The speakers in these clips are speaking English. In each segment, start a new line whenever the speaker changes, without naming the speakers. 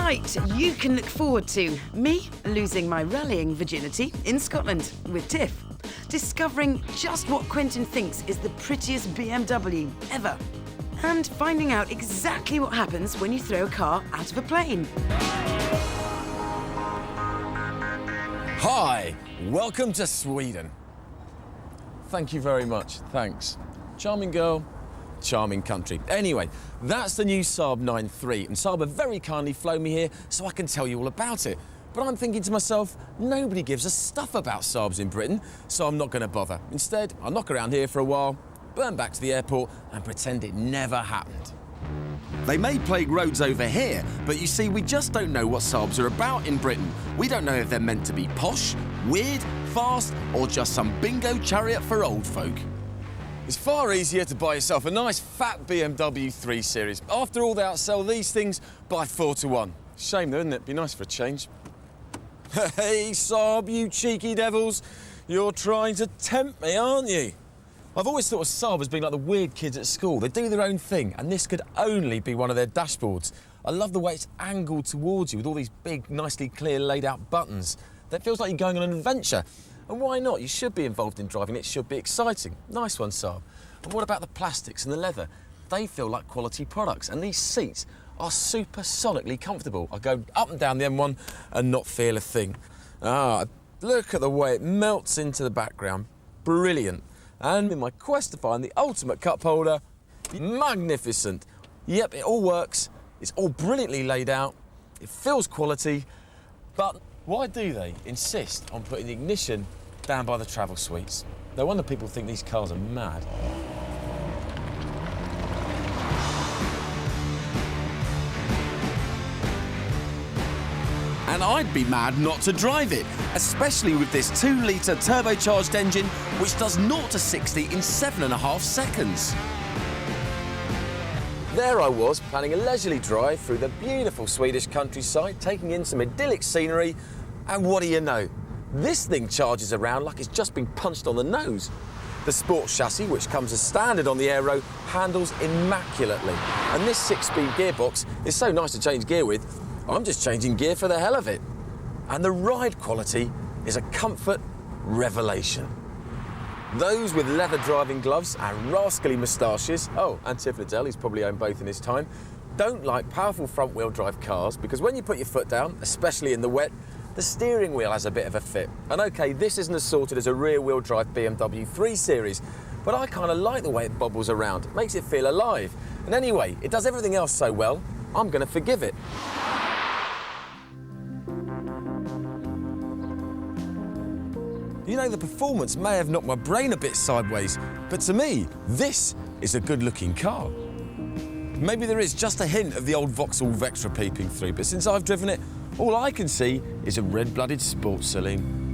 Tonight, you can look forward to me losing my rallying virginity in Scotland with Tiff, discovering just what Quentin thinks is the prettiest BMW ever, and finding out exactly what happens when you throw a car out of a plane.
Hi, welcome to Sweden. Thank you very much, thanks. Charming girl, charming country. Anyway, that's the new Saab 9-3, and Saab have very kindly flown me here so I can tell you all about it. But I'm thinking to myself, nobody gives a stuff about Saabs in Britain, so I'm not going to bother. Instead, I'll knock around here for a while, burn back to the airport and pretend it never happened. They may plague roads over here, but you see, we just don't know what Saabs are about in Britain. We don't know if they're meant to be posh, weird, fast, or just some bingo chariot for old folk. It's far easier to buy yourself a nice fat BMW 3 Series. After all, they outsell these things by 4 to 1. Shame though, isn't it? Be nice for a change. Hey, Saab, you cheeky devils. You're trying to tempt me, aren't you? I've always thought of Saab as being like the weird kids at school. They do their own thing, and this could only be one of their dashboards. I love the way it's angled towards you with all these big, nicely clear, laid-out buttons. That feels like you're going on an adventure. And why not? You should be involved in driving. It should be exciting. Nice one, Saab. And what about the plastics and the leather? They feel like quality products, and these seats are supersonically comfortable. I go up and down the M1 and not feel a thing. Ah, look at the way it melts into the background. Brilliant. And in my quest to find the ultimate cup holder, magnificent. Yep, it all works. It's all brilliantly laid out. It feels quality. But why do they insist on putting the ignition down by the travel suites? No wonder people think these cars are mad. And I'd be mad not to drive it, especially with this 2-litre turbocharged engine, which does 0 to 60 in 7.5 seconds. There I was, planning a leisurely drive through the beautiful Swedish countryside, taking in some idyllic scenery, and what do you know? This thing charges around like it's just been punched on the nose. The sports chassis, which comes as standard on the Aero, handles immaculately. And this 6-speed gearbox is so nice to change gear with, I'm just changing gear for the hell of it. And the ride quality is a comfort revelation. Those with leather driving gloves and rascally moustaches, oh, and Tiff Liddell, he's probably owned both in his time, don't like powerful front-wheel drive cars because when you put your foot down, especially in the wet, the steering wheel has a bit of a fit. And OK, this isn't as sorted as a rear-wheel drive BMW 3 Series, but I kind of like the way it bobbles around. It makes it feel alive. And anyway, it does everything else so well, I'm going to forgive it. You know, the performance may have knocked my brain a bit sideways, but to me, this is a good-looking car. Maybe there is just a hint of the old Vauxhall Vectra peeping through, but since I've driven it, all I can see is a red-blooded sports saloon.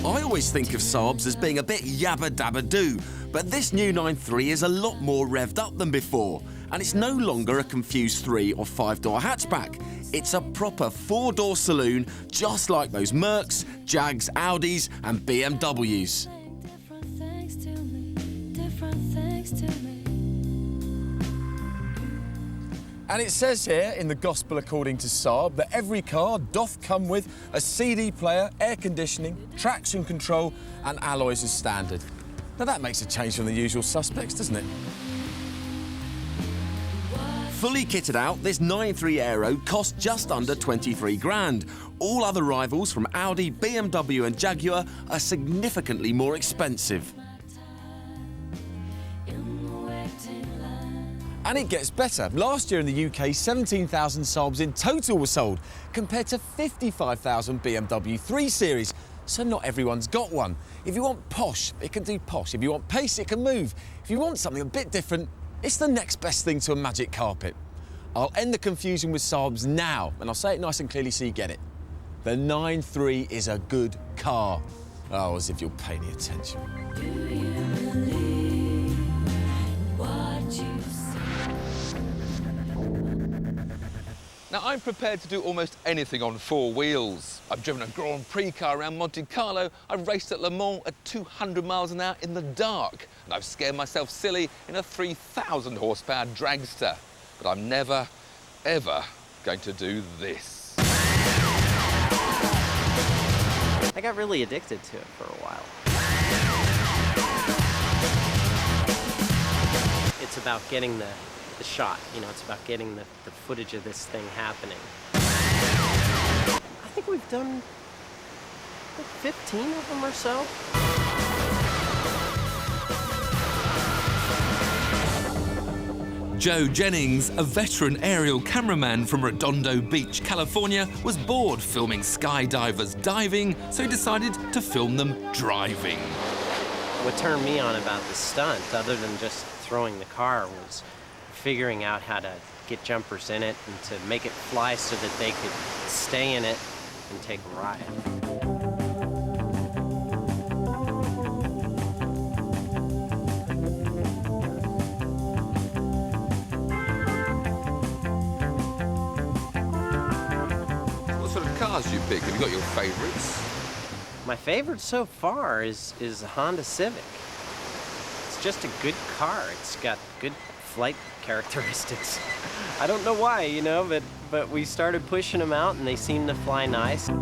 I always think of Saabs as being a bit yabba-dabba-doo, but this new 9-3 is a lot more revved up than before, and it's no longer a confused 3- or 5-door hatchback. It's a proper 4-door saloon, just like those Mercs, Jags, Audis and BMWs. And it says here in the Gospel according to Saab that every car doth come with a CD player, air conditioning, traction control and alloys as standard. Now that makes a change from the usual suspects, doesn't it? Fully kitted out, this 9-3 Aero cost just under 23 grand. All other rivals from Audi, BMW and Jaguar are significantly more expensive. And it gets better. Last year in the UK, 17,000 Saabs in total were sold, compared to 55,000 BMW 3 Series. So not everyone's got one. If you want posh, it can do posh. If you want pace, it can move. If you want something a bit different, it's the next best thing to a magic carpet. I'll end the confusion with Saabs now, and I'll say it nice and clearly so you get it. The 9-3 is a good car. Oh, as if you'll pay any attention.
Do you believe what you say?
Now, I'm prepared to do almost anything on 4 wheels. I've driven a Grand Prix car around Monte Carlo, I've raced at Le Mans at 200 miles an hour in the dark, and I've scared myself silly in a 3,000 horsepower dragster. but I'm never, ever going to do this.
I got really addicted to it for a while. It's about getting the shot, you know, it's about getting the footage of this thing happening. I think we've done like 15 of them or so.
Joe Jennings, a veteran aerial cameraman from Redondo Beach, California, was bored filming skydivers diving, so he decided to film them driving.
What turned me on about the stunt, other than just throwing the car, was figuring out how to get jumpers in it and to make it fly so that they could stay in it and take a ride.
What sort of cars do you pick? Have you got your favourites?
My favorite so far is a Honda Civic. It's just a good car. It's got good flight characteristics. I don't know why, you know, but we started pushing them out and they seem to fly nice. We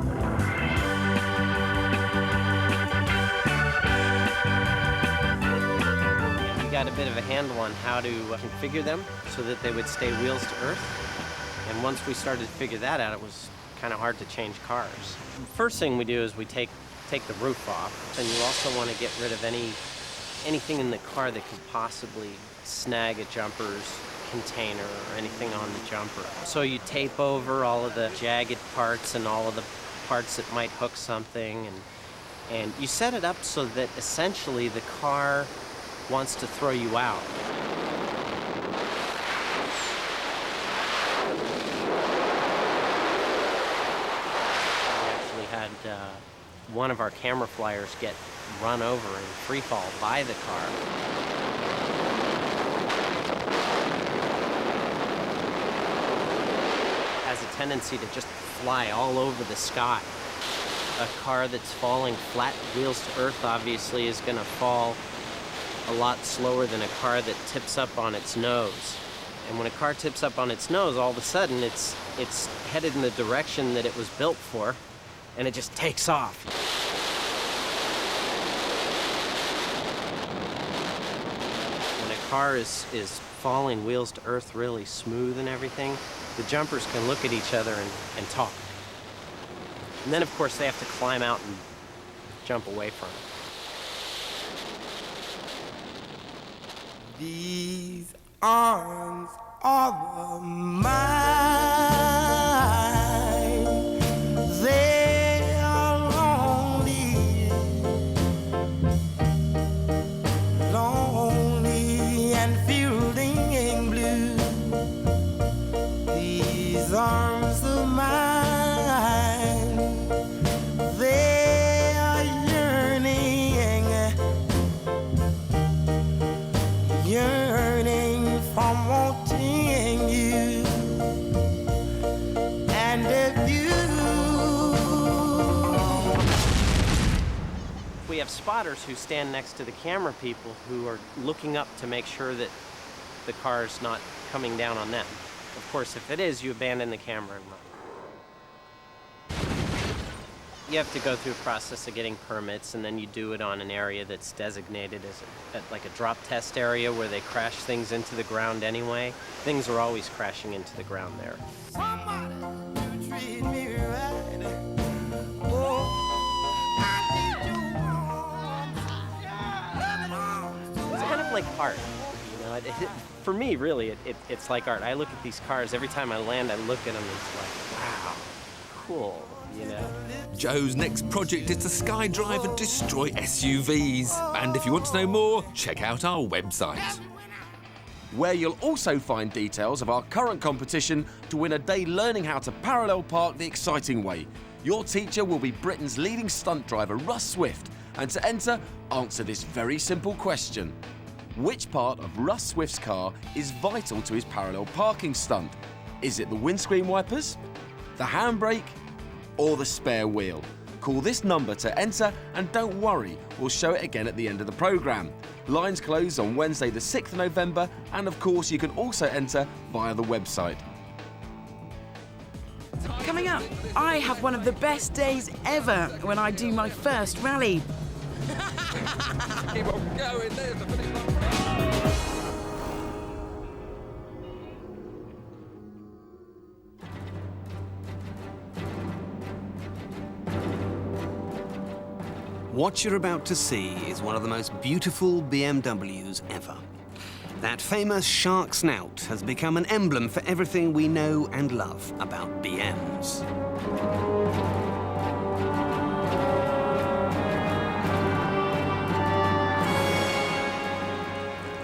got a bit of a handle on how to configure them so that they would stay wheels to earth. And once we started to figure that out, it was kind of hard to change cars. First thing we do is we take the roof off, and you also want to get rid of anything in the car that could possibly snag a jumper's container or anything on the jumper. So you tape over all of the jagged parts and all of the parts that might hook something, and you set it up so that essentially the car wants to throw you out. We actually had one of our camera flyers get run over in free fall by the car. Has a tendency to just fly all over the sky. A car that's falling flat wheels to earth obviously is going to fall a lot slower than a car that tips up on its nose. And when a car tips up on its nose, all of a sudden it's headed in the direction that it was built for, and it just takes off. When a car is falling wheels to earth really smooth and everything, the jumpers can look at each other and talk. And then, of course, they have to climb out and jump away from it.
These arms are mine. They are lonely, lonely and fielding blue. These arms of mine, they are yearning from wanting you. And if
We have spotters who stand next to the camera people who are looking up to make sure that the car's not coming down on them. Of course, if it is, you abandon the camera and run. You have to go through a process of getting permits, and then you do it on an area that's designated as like a drop test area where they crash things into the ground anyway. Things are always crashing into the ground there.
somebody treat me right, oh, I need your arms, loving arms.
It's kind of like art. You know, for me, really, it's like art. I look at these cars, every time I land, I look at them, and it's like, wow, cool, you know?
Joe's next project is to skydive and destroy SUVs. And if you want to know more, check out our website.
Where you'll also find details of our current competition to win a day learning how to parallel park the exciting way. Your teacher will be Britain's leading stunt driver, Russ Swift. And to enter, answer this very simple question. Which part of Russ Swift's car is vital to his parallel parking stunt? Is it the windscreen wipers, the handbrake, or the spare wheel?
call this number to enter, and don't worry, we'll show it again at the end of the programme. Lines close on Wednesday the 6th of November, and of course you can also enter via the website.
Coming up, I have one of the best days ever when I do my first rally.
Keep on going, there's the finish line.
What you're about to see is one of the most beautiful BMWs ever. That famous shark snout has become an emblem for everything we know and love about BMs.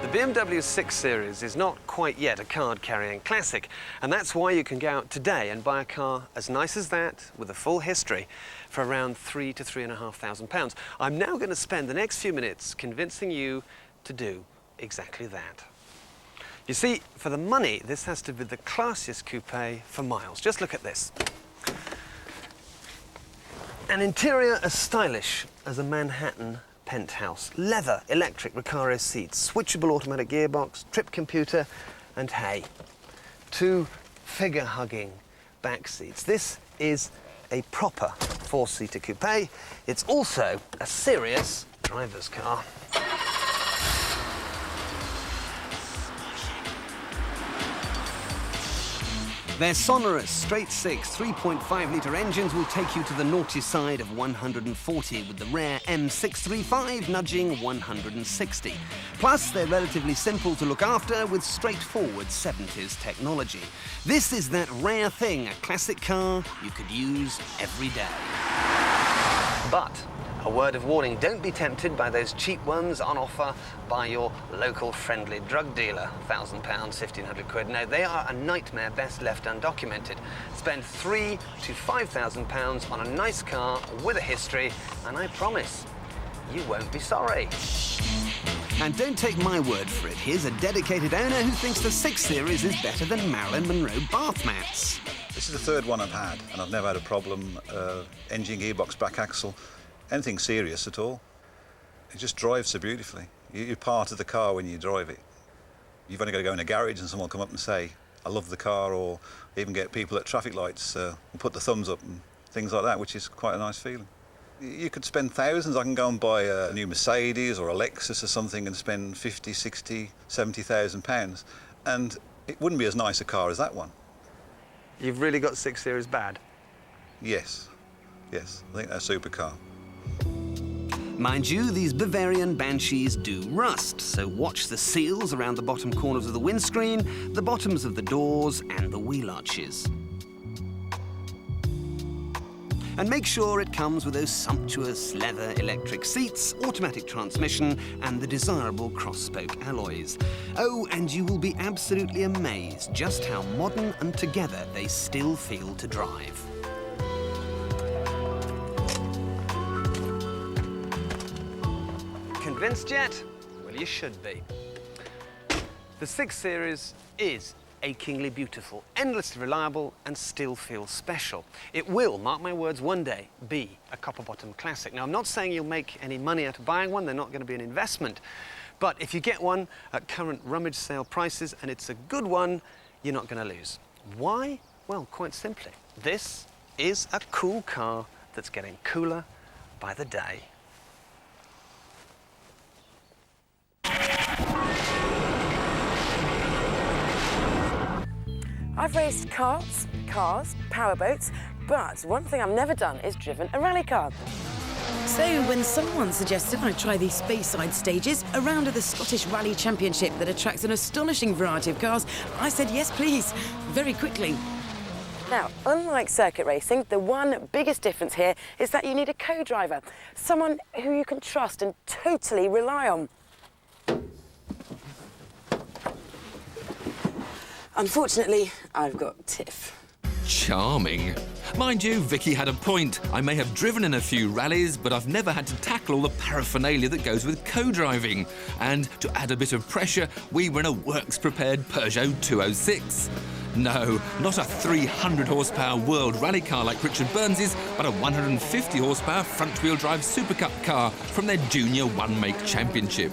The BMW 6 Series is not quite yet a card-carrying classic, and that's why you can go out today and buy a car as nice as that, with a full history, for around £3,000 to £3,500. I'm now going to spend the next few minutes convincing you to do exactly that. You see, for the money, this has to be the classiest coupe for miles. Just look at this. An interior as stylish as a Manhattan penthouse. Leather, electric Recaro seats, switchable automatic gearbox, trip computer, and hey, 2 figure-hugging back seats. This is a proper 4-seater coupe. It's also a serious driver's car. Their sonorous straight-six 3.5-litre engines will take you to the naughty side of 140, with the rare M635 nudging 160. Plus, they're relatively simple to look after with straightforward 70s technology. This is that rare thing, a classic car you could use every day. But a word of warning, don't be tempted by those cheap ones on offer by your local friendly drug dealer. £1,000, 1,500 quid. No, they are a nightmare best left undocumented. Spend £3,000 to £5,000 on a nice car with a history, and I promise, you won't be sorry. And don't take my word for it. Here's a dedicated owner who thinks the 6 Series is better than Marilyn Monroe bath mats.
This is the third one I've had, and I've never had a problem. Engine, gearbox, back axle, anything serious at all. It just drives so beautifully. You're part of the car when you drive it. You've only got to go in a garage and someone will come up and say, I love the car, or even get people at traffic lights and put the thumbs up and things like that, which is quite a nice feeling. You could spend thousands. I can go and buy a new Mercedes or a Lexus or something and spend 50, 60, 70,000 pounds, and it wouldn't be as nice a car as that one.
You've really got 6 Series bad?
Yes, yes, I think they're a super car.
Mind you, these Bavarian Banshees do rust, so watch the seals around the bottom corners of the windscreen, the bottoms of the doors, and the wheel arches. And make sure it comes with those sumptuous leather electric seats, automatic transmission, and the desirable cross-spoke alloys. Oh, and you will be absolutely amazed just how modern and together they still feel to drive. Convinced yet? Well, you should be. The 6 Series is achingly beautiful, endlessly reliable, and still feels special. It will, mark my words, one day be a copper-bottom classic. Now, I'm not saying you'll make any money out of buying one. They're not going to be an investment. But if you get one at current rummage sale prices, and it's a good one, you're not going to lose. Why? Well, quite simply, this is a cool car that's getting cooler by the day.
I've raced karts, cars, powerboats, but one thing I've never done is driven a rally car.
So when someone suggested I try these Speyside stages, a round of the Scottish Rally Championship that attracts an astonishing variety of cars, I said yes please, very quickly.
Now, unlike circuit racing, the one biggest difference here is that you need a co-driver, someone who you can trust and totally rely on. Unfortunately, I've got Tiff.
Charming. Mind you, Vicky had a point. I may have driven in a few rallies, but I've never had to tackle all the paraphernalia that goes with co-driving. And to add a bit of pressure, we were in a works-prepared Peugeot 206. No, not a 300 horsepower World Rally car like Richard Burns's, but a 150 horsepower front-wheel drive Super Cup car from their Junior One-Make Championship.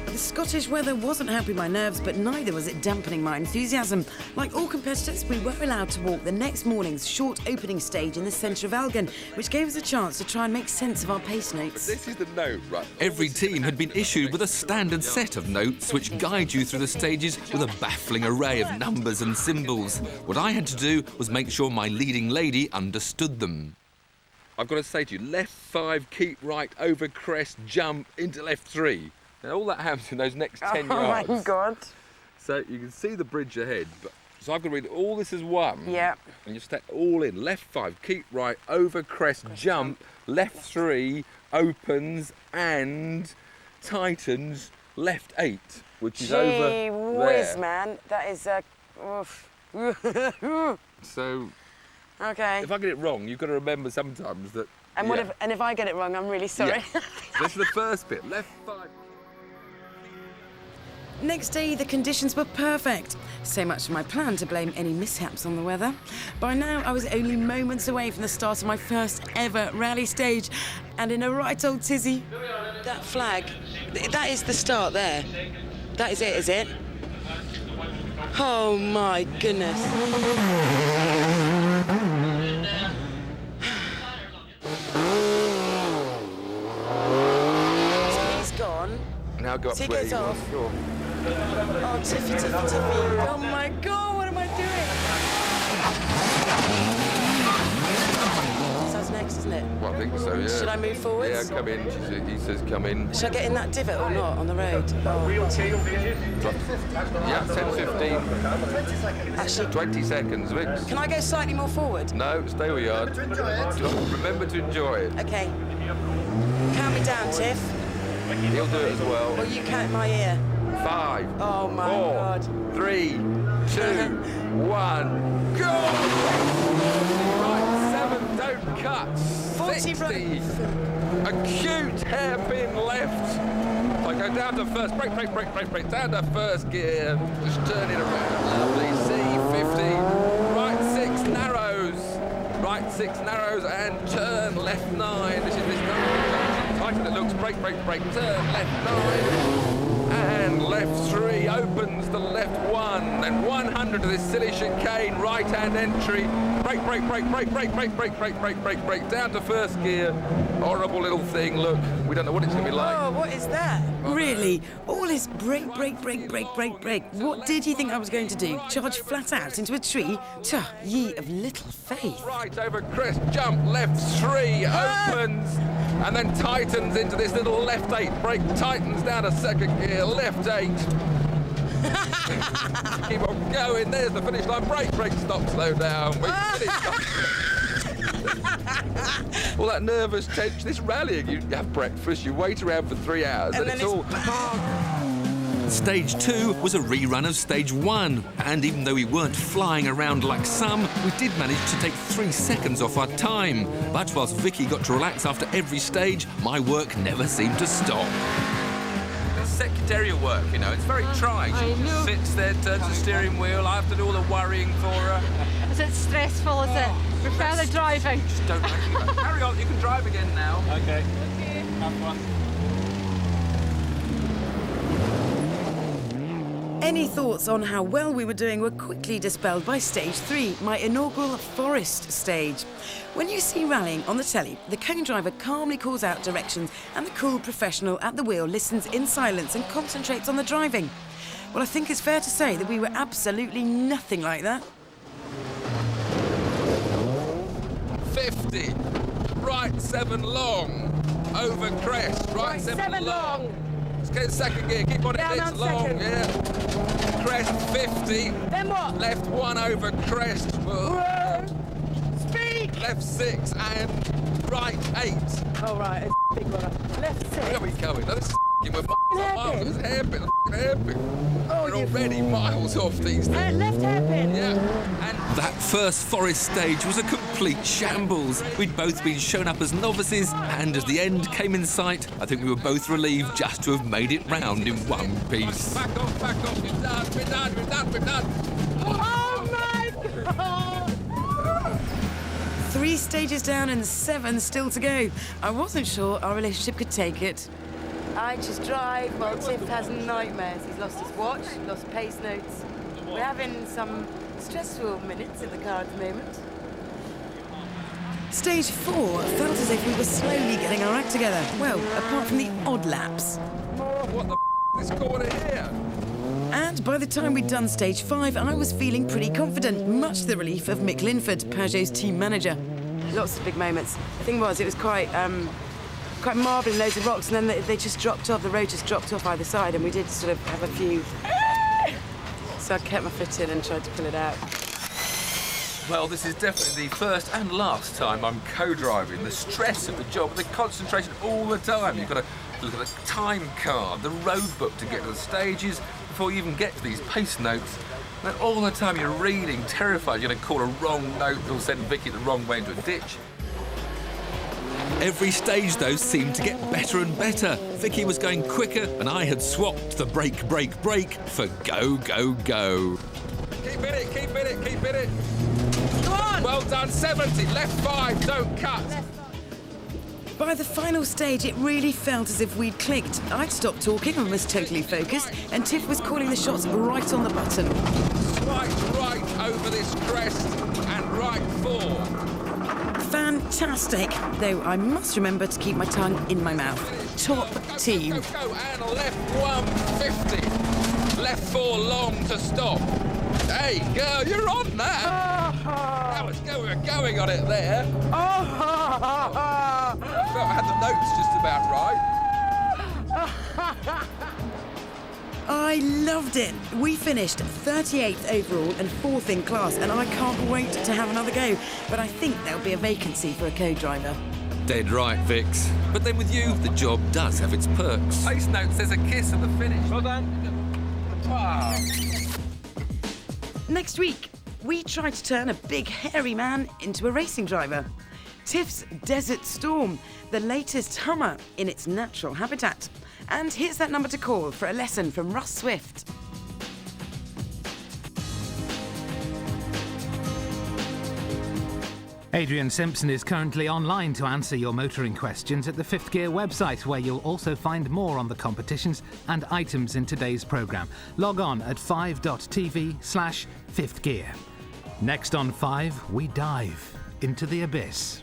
The Scottish weather wasn't helping my nerves, but neither was it dampening my enthusiasm. Like all competitors, we were allowed to walk the next morning's short opening stage in the centre of Elgin, which gave us a chance to try and make sense of our pace notes.
This is the note, right?
Every team had been issued with a standard set of notes which guide you through the stages with a baffling array of numbers and symbols. What I had to do was make sure my leading lady understood them.
I've got to say to you, left 5, keep right, over crest, jump, into left 3. Now, all that happens in those next 10 yards.
Oh my God.
So you can see the bridge ahead. So I've got to read all this as one.
Yeah.
And you step all in. Left 5, keep right, over crest, jump, left 3, opens, and tightens, left 8, which is over
Gee whiz,
there.
man. That is oof.
So
Okay.
if I get it wrong, you've got to remember sometimes that...
And
yeah.
if I get it wrong, I'm really sorry.
Yeah. This is the first bit. Left 5.
Next day, the conditions were perfect. So much for my plan to blame any mishaps on the weather. By now, I was only moments away from the start of my first ever rally stage. And in a right old tizzy... That flag, that is the start there. That is it? Oh, my goodness. So he's gone.
Now go up
So he
where
goes
you
off.
want. Sure.
Oh, Tiffy. Oh, my God, what am I doing? So that's next, isn't it?
Well, I think so, yeah.
Should I move forwards?
Yeah, come in. He says come in.
Should I get in that divot or not on the road? Oh,
Yeah, 10, 15,
actually,
20 seconds, Vix.
can I go slightly more forward?
No, stay where you are. Remember to enjoy it.
Okay. Count me down, Tiff.
He'll do it as
Or
well.
you count my ear.
5,
Oh, my
4,
God.
3, 2, 1, go! Right, 7, don't cut.
40
60. Acute hairpin left. So go down to first, brake, down to first gear. Just turn it around. Lovely. C50. Right 6 narrows. Right 6 narrows and turn left 9. This is this tighten it looks. Brake, turn left 9. And left 3 opens the left 1. Then 100 to this silly chicane. Right hand entry. Brake. Down to first gear. Horrible little thing. Look, we don't know what it's going to be like.
Oh, what is that? Really? All this brake. What did he think I was going to do? Charge flat out into a tree? Tuh, ye of little faith.
Right over crest, jump, left 3, opens, and then tightens into this little left 8. Brake tightens down to second gear, left 8. Keep on going, there's the finish line. Brake, stop, slow down. We finished. All that nervous tension, this rallying, you have breakfast, you wait around for 3 hours, and
then
it's all...
Stage 2 was a rerun of Stage 1, and even though we weren't flying around like some, we did manage to take 3 seconds off our time. But whilst Vicky got to relax after every stage, my work never seemed to stop. It's secretarial work, you know, it's very trying. She just sits there, turns the steering wheel, I have to do all the worrying for her.
Is it stressful, is it? Prefer the driving?
Just don't know anything about it. Carry on, you can drive again now.
Okay. Have fun.
Any thoughts on how well we were doing were quickly dispelled by Stage 3, my inaugural forest stage. When you see rallying on the telly, the cone driver calmly calls out directions and the cool professional at the wheel listens in silence and concentrates on the driving. Well, I think it's fair to say that we were absolutely nothing like that.
50, right 7 long, over crest, right 7 long. Let's get in second gear, keep on it,
Down
it's
on
long,
second.
yeah. Crest 50,
Then what?
left 1 over crest,
Speed!
left 6 and right 8.
Oh, right, it's a big one. Left 6.
Where are we going? No, this is we're miles. It was hairpin, hairpin. We're already miles off these things.
Left hairpin.
Yeah. And
That first forest stage was a complete shambles. We'd both been shown up as novices, and as the end came in sight, I think we were both relieved just to have made it round in one piece.
back off, we're done.
Oh my God!
3 stages down and 7 still to go. I wasn't sure our relationship could take it.
I just drive while Tiff has nightmares. He's lost his watch, lost pace notes. We're having some stressful minutes in the car at the moment.
Stage 4 felt as if we were slowly getting our act together. Well, apart from the odd laps.
What the this corner here?
And by the time we'd done stage 5, I was feeling pretty confident, much to the relief of Mick Linford, Peugeot's team manager.
Lots of big moments. The thing was, it was quite marbling, loads of rocks, and then they just dropped off. The road just dropped off either side, and we did sort of have a few. So I kept my foot in and tried to pull it out.
Well, this is definitely the first and last time I'm co-driving. The stress of the job, the concentration all the time. You've got to look at the time card, the road book to get to the stages before you even get to these pace notes. And then all the time you're reading, terrified you're going to call a wrong note or send Vicky the wrong way into a ditch.
Every stage, though, seemed to get better and better. Vicky was going quicker, and I had swapped the brake for go, go, go.
Keep in it. Come on! Well done, 70, left 5, don't cut.
By the final stage, it really felt as if we'd clicked. I'd stopped talking and was totally focused, and Tiff was calling the shots right on the button.
Swipe right over this crest and right 4.
Fantastic, though I must remember to keep my tongue in my mouth. Top team.
Go, and left 150. Left 4 long to stop. Hey, girl, you're on that. That was we were going on it there. I felt I had the notes just about right.
I loved it. We finished 38th overall and 4th in class, and I can't wait to have another go. But I think there'll be a vacancy for a co-driver.
Dead right, Vix. But then with you, the job does have its perks.
Pace notes, there's a kiss at the finish. Well done. Wow.
Next week, we try to turn a big, hairy man into a racing driver. Tiff's Desert Storm, the latest Hummer in its natural habitat. And here's that number to call for a lesson from Russ Swift.
Adrian Simpson is currently online to answer your motoring questions at the Fifth Gear website, where you'll also find more on the competitions and items in today's programme. Log on at 5.tv/fifthgear. Next on 5, we dive into the abyss.